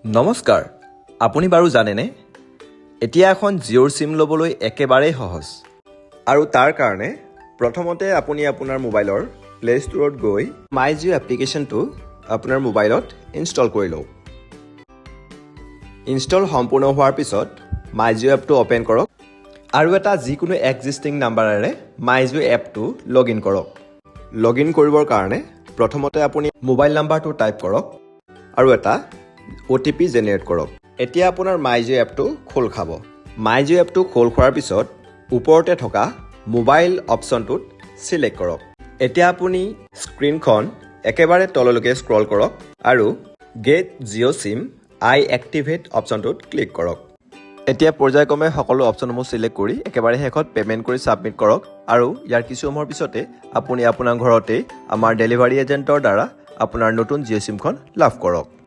নমস্কাৰ, আপুনি বাৰু জানেনে এতিয়া এখন জিঅ'ৰ চিম ল'বলৈ একেবাৰেই সহজ আৰু তাৰ কাৰণে প্ৰথমতে আপুনি আপোনাৰ মোবাইলৰ প্লে ষ্ট'ৰত গৈ মাই জিঅ' এপ্লিকেশ্যনটো আপোনাৰ মোবাইলত ইনষ্টল কৰি লওক। ইনষ্টল সম্পূৰ্ণ হোৱাৰ পিছত মাই জিঅ' এপটো অ'পেন কৰক আৰু এটা যিকোনো এক্সিষ্টিং নাম্বাৰেৰে মাই জিঅ' এপটো লগ ইন কৰক। লগ ইন কৰিবৰ কাৰণে প্ৰথমতে আপুনি মোবাইল নাম্বাৰটো টাইপ কৰক আৰু এটা OTP জেনেৰেট কৰক। এতিয়া আপোনাৰ মাই জিঅ' এপটো খোল খাব। মাই জিঅ' এপটো খোল খোৱাৰ পিছত ওপৰতে থকা মোবাইল অপশ্যনটোত চিলেক্ট কৰক। এতিয়া আপুনি স্ক্ৰীনখন একেবাৰে তললৈকে স্ক্ৰল কৰক আৰু গেট জিঅ' চিম আই এক্টিভেট অপশ্যনটোত ক্লিক কৰক। এতিয়া পৰ্যায়ক্ৰমে সকলো অপশ্যনসমূহ চিলেক্ট কৰি একেবাৰে শেষত পে'মেণ্ট কৰি ছাবমিট কৰক আৰু ইয়াৰ কিছু সময়ৰ পিছতে আপুনি আপোনাৰ ঘৰতেই আমাৰ ডেলিভাৰী এজেণ্টৰ দ্বাৰা আপোনাৰ নতুন জিঅ' চিমখন লাভ কৰক।